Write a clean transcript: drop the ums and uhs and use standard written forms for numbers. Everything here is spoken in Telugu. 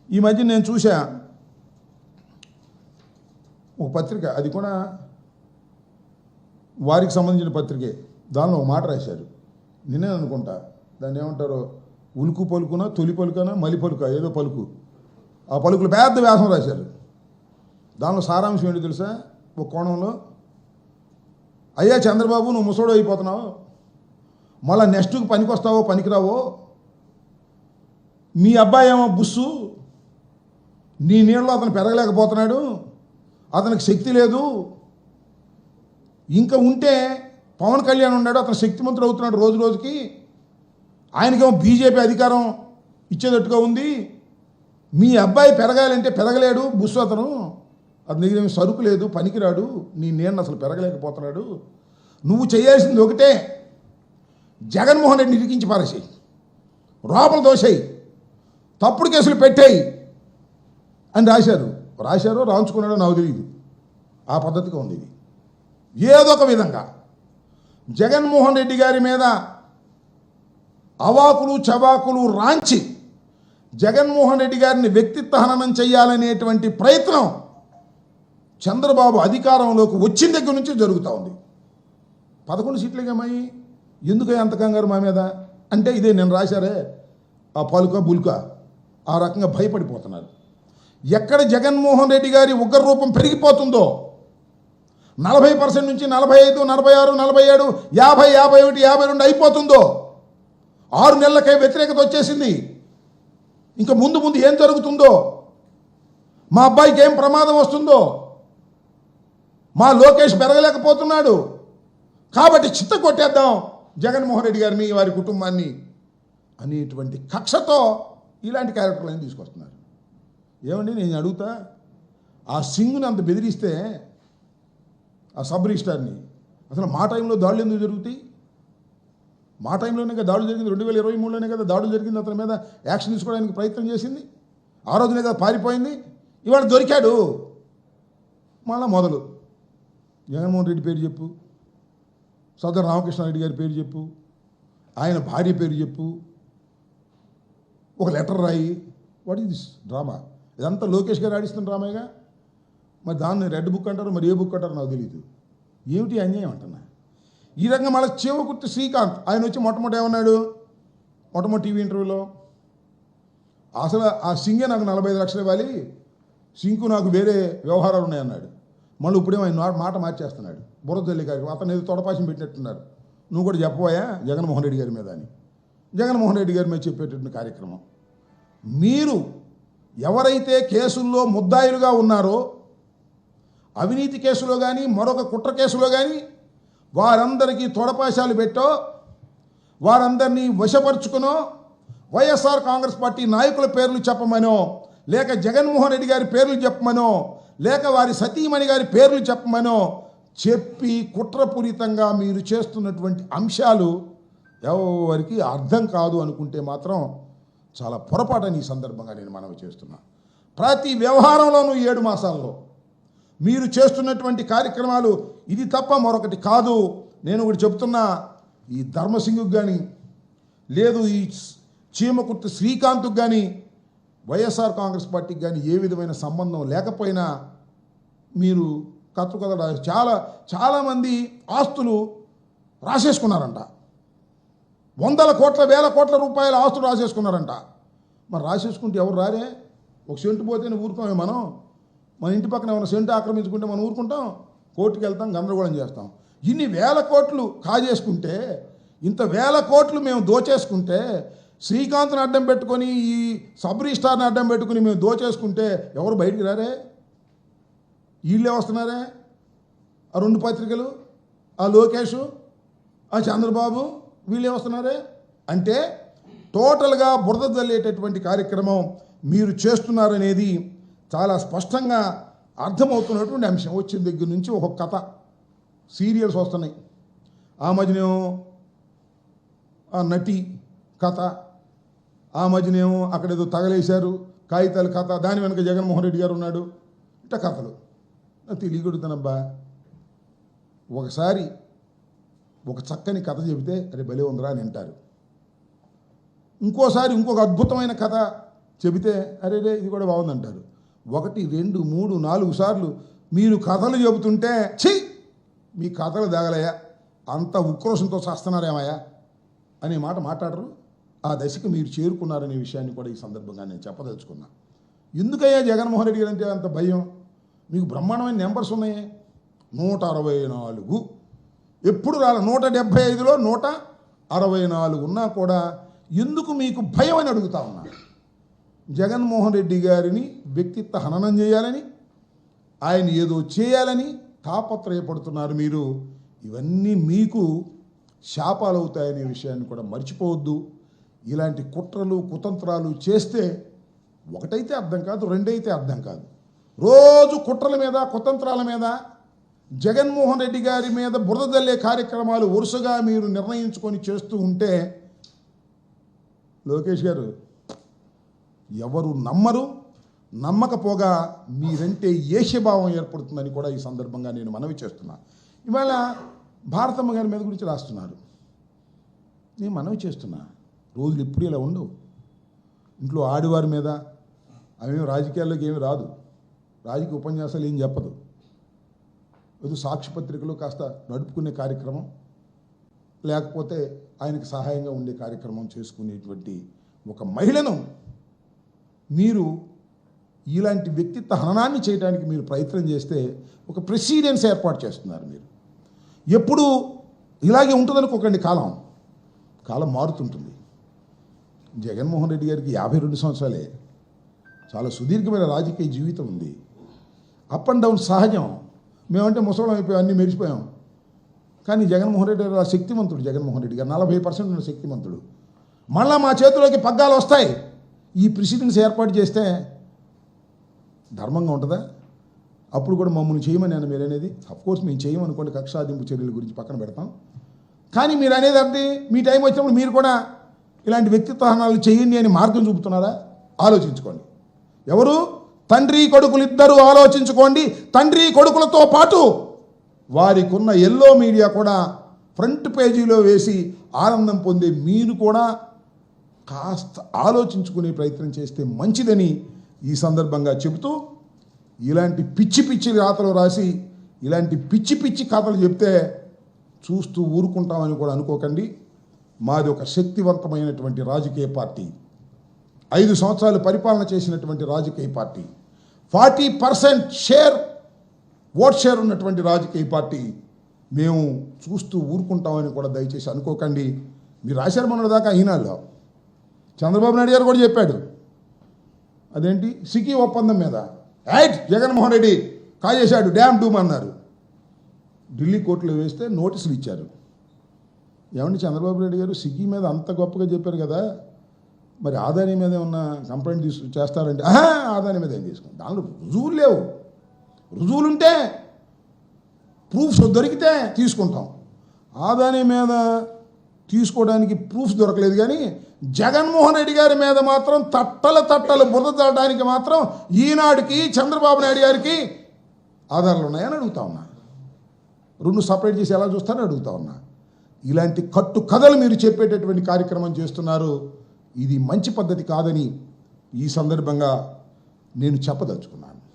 ఈ మధ్య నేను చూసా ఒక పత్రిక, అది కూడా వారికి సంబంధించిన పత్రికే. దానిలో ఒక మాట రాశారు, నేనే అనుకుంటా దాన్ని ఏమంటారో, ఉలుకు పలుకునా తొలి పలుకనా మలి పలుక ఏదో పలుకు, ఆ పలుకులు పెద్ద వ్యాసం రాశారు. దానిలో సారాంశం ఏంటో తెలుసా? ఒక కోణంలో, అయ్యా చంద్రబాబు నువ్వు ముసోడు అయిపోతున్నావు, మళ్ళీ నెక్స్ట్కి పనికొస్తావో పనికిరావో, మీ అబ్బాయి ఏమో బుస్సు, నీ నీళ్ళలో అతను పెరగలేకపోతున్నాడు, అతనికి శక్తి లేదు, ఇంకా ఉంటే పవన్ కళ్యాణ్ ఉన్నాడు, అతను శక్తిమంతుడు అవుతున్నాడు రోజు రోజుకి, ఆయనకేమో బీజేపీ అధికారం ఇచ్చేటట్టుగా ఉంది, మీ అబ్బాయి పెరగాలంటే పెరగలేడు బుస్సు, అతని దగ్గర ఏమి సరుకు లేదు, పనికిరాడు, నీ నేను అసలు పెరగలేకపోతున్నాడు, నువ్వు చేయాల్సింది ఒకటే, జగన్మోహన్ రెడ్డిని ఇరికించి పారేసేయి, లోపల దోసేయి, తప్పుడు కేసులు పెట్టేయి అని రాశారో రాయించుకున్నాడో నాకు తెలియదు. ఆ పద్ధతిగా ఉంది ఇది. ఏదో ఒక విధంగా జగన్మోహన్ రెడ్డి గారి మీద అవాకులు చవాకులు రాంచి జగన్మోహన్ రెడ్డి గారిని వ్యక్తిత్వ హననం చేయాలనేటువంటి ప్రయత్నం చంద్రబాబు అధికారంలోకి వచ్చిన దగ్గర నుంచి జరుగుతూ ఉంది. 11 సీట్లేగమ్మాయి, ఎందుకు అంత కంగారు మా మీద అంటే ఇదే నేను రాశారే, ఆ పలుక బుల్క ఆ రకంగా భయపడిపోతున్నారు. ఎక్కడ జగన్మోహన్ రెడ్డి గారి ఉగ్రరూపం పెరిగిపోతుందో, 40% నుంచి 45, 46, 47, 50, 51, 52 అయిపోతుందో, 6 నెలలకే వ్యతిరేకత వచ్చేసింది. ఇంకా ముందు ముందు ఏం జరుగుతుందో, మా అబ్బాయికి ఏం ప్రమాదం వస్తుందో, మా లోకేష్ పెరగలేకపోతున్నాడు కాబట్టి చిత్త కొట్టేద్దాం జగన్మోహన్ రెడ్డి గారిని వారి కుటుంబాన్ని అనేటువంటి కక్షతో ఇలాంటి క్యారెక్టర్లను తీసుకొస్తున్నారు. ఏమండి నేను అడుగుతా, ఆ సింగ్ని అంత బెదిరిస్తే ఆ సబ్ రిజిస్టార్ని, అసలు మా టైంలో దాడులు ఎందుకు జరుగుతాయి? మా టైంలోనే కదా దాడులు జరిగింది, 2023లోనే కదా దాడులు జరిగింది, అతని మీద యాక్షన్ తీసుకోవడానికి ప్రయత్నం చేసింది, ఆ రోజునే కదా పారిపోయింది, ఇవాళ దొరికాడు. మళ్ళా మొదలు జగన్మోహన్ రెడ్డి పేరు చెప్పు, సదర్ రామకృష్ణారెడ్డి గారి పేరు చెప్పు, ఆయన భార్య పేరు చెప్పు, ఒక లెటర్ రాయి. What is this drama? ఇదంతా లోకేష్ గారు ఆడిస్తున్న డ్రామాగా. మరి దాన్ని రెడ్ బుక్ అంటారు, మరి ఏ బుక్ అంటారు నాకు తెలియదు. ఏమిటి అన్యాయం అంటున్నా. ఈ రకంగా మళ్ళీ చీమకుర్తి శ్రీకాంత్ ఆయన వచ్చి మొట్టమొదటి ఏమన్నాడు, మొట్టమొదటి టీవీ ఇంటర్వ్యూలో, అసలు ఆ సింగే నాకు 45 లక్షలు ఇవ్వాలి, సింకు నాకు వేరే వ్యవహారాలు ఉన్నాయన్నాడు. మళ్ళీ ఇప్పుడేమో ఆయన మాట మార్చేస్తున్నాడు. బురదల్లి గారికి అతను ఏదో తొడపాశం పెట్టినట్టున్నారు, నువ్వు కూడా చెప్పబోయా జగన్మోహన్ రెడ్డి గారి మీద అని. జగన్మోహన్ రెడ్డి గారి మీద చెప్పేటటువంటి కార్యక్రమం. మీరు ఎవరైతే కేసుల్లో ముద్దాయిలుగా ఉన్నారో, అవినీతి కేసులో కానీ మరొక కుట్ర కేసులో కానీ వారందరికీ తొడపాశాలు పెట్టో, వారందరినీ వశపరుచుకునో, వైఎస్ఆర్ కాంగ్రెస్ పార్టీ నాయకుల పేర్లు చెప్పమనో, లేక జగన్మోహన్ రెడ్డి గారి పేర్లు చెప్పమనో, లేక వారి సతీమణి గారి పేర్లు చెప్పమనో చెప్పి కుట్రపూరితంగా మీరు చేస్తున్నటువంటి అంశాలు ఎవరికి అర్థం కాదు అనుకుంటే మాత్రం చాలా పొరపాటని ఈ సందర్భంగా నేను మనవి చేస్తున్నా. ప్రతి వ్యవహారంలోనూ 7 మాసాల్లో మీరు చేస్తున్నటువంటి కార్యక్రమాలు ఇది తప్ప మరొకటి కాదు. నేను ఒకటి చెప్తున్నా, ఈ ధర్మసింగ్కి కానీ లేదు ఈ చీమకుర్తి శ్రీకాంత్కి కానీ వైఎస్ఆర్ కాంగ్రెస్ పార్టీకి కానీ ఏ విధమైన సంబంధం లేకపోయినా మీరు కథ చాలామంది ఆస్తులు రాసేసుకున్నారంట, 100 కోట్ల 1000 కోట్ల రూపాయల ఆస్తులు రాసేసుకున్నారంట. మరి రాసేసుకుంటే ఎవరు రారే? ఒక సెంటు పోతేనే ఊరుకోమే మనం. మన ఇంటి పక్కన ఏమైనా సెంటు ఆక్రమించుకుంటే మనం ఊరుకుంటాం? కోర్టుకు వెళ్తాం, గందరగోళం చేస్తాం. ఇన్ని 1000 కోట్లు కాజేసుకుంటే, ఇంత 1000 కోట్లు మేము దోచేసుకుంటే, శ్రీకాంత్ని అడ్డం పెట్టుకొని ఈ సబ్ రిజిస్టార్ని అడ్డం పెట్టుకుని మేము దోచేసుకుంటే ఎవరు బయటికి రారే? వీళ్ళే వస్తున్నారే, ఆ 2 పత్రికలు, ఆ లోకేష్, ఆ చంద్రబాబు, వీళ్ళే వస్తున్నారే. అంటే టోటల్గా బురద జల్లేటటువంటి కార్యక్రమం మీరు చేస్తున్నారనేది చాలా స్పష్టంగా అర్థమవుతున్నటువంటి అంశం. వచ్చిన దగ్గర నుంచి ఒక కథ, సీరియల్స్ వస్తున్నాయి. ఆ మధ్యనేమో ఆ నటి కథ, ఆ మధ్యనేమో అక్కడేదో తగలేశారు కాగితాల కథ, దాని వెనక జగన్మోహన్ రెడ్డి గారు ఉన్నాడు. ఇట్ట కథలు తెలియగలుగుతానబ్బా. ఒకసారి ఒక చక్కని కథ చెబితే అరే భలే ఉందిరా అని అంటారు. ఇంకోసారి ఇంకొక అద్భుతమైన కథ చెబితే అరే రే ఇది కూడా బాగుందంటారు. 1, 2, 3, 4 సార్లు మీరు కథలు చెబుతుంటే ఛీ మీ కథలు దాగలయ్యా, అంత ఉక్రోషంతో చేస్తున్నారేమయ్యా అనే మాట మాట్లాడరు. ఆ దశకు మీరు చేరుకున్నారనే విషయాన్ని కూడా ఈ సందర్భంగా నేను చెప్పదలుచుకున్నా. ఎందుకయ్యా జగన్మోహన్ రెడ్డి గారు అంటే అంత భయం? మీకు బ్రహ్మాండమైన నెంబర్స్ ఉన్నాయి. 164 ఎప్పుడు రాలే, 175లో 164 ఉన్నా కూడా ఎందుకు మీకు భయం అని అడుగుతా ఉన్నా. జగన్మోహన్ రెడ్డి గారిని వ్యక్తిత్వ హననం చేయాలని, ఆయన ఏదో చేయాలని తాపత్రయపడుతున్నారు మీరు. ఇవన్నీ మీకు శాపాలు అవుతాయనే విషయాన్ని కూడా మర్చిపోవద్దు. ఇలాంటి కుట్రలు కుతంత్రాలు చేస్తే ఒకటైతే అర్థం కాదు, రెండైతే అర్థం కాదు. రోజు కుట్రల మీద కుతంత్రాల మీద జగన్మోహన్ రెడ్డి గారి మీద బురద జల్లే కార్యక్రమాలు వరుసగా మీరు నిర్ణయించుకొని చేస్తూ ఉంటే లోకేష్ గారు ఎవరు నమ్మరు. నమ్మకపోగా మీరంటే ఏషభావం ఏర్పడుతుందని కూడా ఈ సందర్భంగా నేను మనవి చేస్తున్నా. ఇవాళ భారతమ్మ గారి మీద గురించి రాస్తున్నారు. నేను మనవి చేస్తున్నా, రోజులు ఎప్పుడు ఇలా ఉండవు. ఇంట్లో ఆడివారి మీద అవేమి రాజకీయాల్లోకి ఏమి రాదు, రాజకీయ ఉపన్యాసాలు ఏం చెప్పదు. ఏదో సాక్షి పత్రికలు కాస్త నడుపుకునే కార్యక్రమం, లేకపోతే ఆయనకు సహాయంగా ఉండే కార్యక్రమం చేసుకునేటువంటి ఒక మహిళను మీరు ఇలాంటి వ్యక్తిత్వ హననాన్ని చేయడానికి మీరు ప్రయత్నం చేస్తే ఒక ప్రెసిడెన్స్ ఏర్పాటు చేస్తున్నారు. మీరు ఎప్పుడు ఇలాగే ఉంటుందనుకోకండి. కాలం మారుతుంటుంది. జగన్మోహన్ రెడ్డి గారికి 52 సంవత్సరాలే, చాలా సుదీర్ఘమైన రాజకీయ జీవితం ఉంది. అప్ అండ్ డౌన్ సహజం. మేమంటే ముసలం అయిపోయాం, అన్నీ మెరిసిపోయాం. కానీ జగన్మోహన్ రెడ్డి గారు శక్తిమంతుడు. జగన్మోహన్ రెడ్డి గారు 40% ఉన్న శక్తిమంతుడు. మళ్ళా మా చేతిలోకి పగ్గాలు వస్తాయి. ఈ ప్రెసిడెన్స్ ఏర్పాటు చేస్తే ధర్మంగా ఉంటుందా? అప్పుడు కూడా మమ్మల్ని చేయమని అని మీరు అనేది. అఫ్కోర్స్ మేము చేయమనుకోండి, కక్షాదింపు చర్యల గురించి పక్కన పెడతాం. కానీ మీరు అనేది అంటే మీ టైం వచ్చినప్పుడు మీరు కూడా ఇలాంటి వ్యక్తిత్వహనాలు చేయండి అని మార్గం చూపుతున్నారా? ఆలోచించుకోండి. ఎవరు? తండ్రి కొడుకులు ఇద్దరూ ఆలోచించుకోండి. తండ్రి కొడుకులతో పాటు వారికి ఉన్న ఎల్లో మీడియా కూడా ఫ్రంట్ పేజీలో వేసి ఆనందం పొందే మీరు కూడా కాస్త ఆలోచించుకునే ప్రయత్నం చేస్తే మంచిదని ఈ సందర్భంగా చెబుతూ, ఇలాంటి పిచ్చి పిచ్చి రాతలు రాసి ఇలాంటి పిచ్చి పిచ్చి కథలు చెప్తే చూస్తూ ఊరుకుంటామని కూడా అనుకోకండి. మాది ఒక శక్తివంతమైనటువంటి రాజకీయ పార్టీ, 5 సంవత్సరాలు పరిపాలన చేసినటువంటి రాజకీయ పార్టీ, 40% ఓట్ షేర్ ఉన్నటువంటి రాజకీయ పార్టీ. మేము చూస్తూ ఊరుకుంటామని కూడా దయచేసి అనుకోకండి. మీరు రాశారు మొన్నటిదాకా ఈనాడులో. చంద్రబాబు నాయుడు గారు కూడా చెప్పాడు, అదేంటి సికి ఒప్పందం మీద జగన్మోహన్ రెడ్డి కాజేశాడు, డ్యామ్ డూమ్ అన్నారు. ఢిల్లీ కోర్టులో వేస్తే నోటీసులు ఇచ్చారు. ఏమండి చంద్రబాబు నాయుడు గారు సికి మీద అంత గొప్పగా చెప్పారు కదా, మరి ఆదాని మీద ఏమన్నా కంప్లైంట్ చేస్తారంటే ఆదాని మీద ఏం తీసుకుంటాం, దానిలో రుజువులు లేవు. రుజువులుంటే ప్రూఫ్స్ దొరికితే తీసుకుంటాం. ఆదాని మీద తీసుకోవడానికి ప్రూఫ్స్ దొరకలేదు. కానీ జగన్మోహన్ రెడ్డి గారి మీద మాత్రం తట్టలు బురద తల్లడానికి మాత్రం ఈనాడుకి చంద్రబాబు నాయుడు గారికి ఆధారాలు ఉన్నాయని అడుగుతా ఉన్నా. 2 సపరేట్ చేసి ఎలా చూస్తారని అడుగుతా ఉన్నా. ఇలాంటి కట్టు కథలు మీరు చెప్పేటటువంటి కార్యక్రమం చేస్తున్నారు. ఇది మంచి పద్ధతి కాదని ఈ సందర్భంగా నేను చెప్పదలుచుకున్నాను.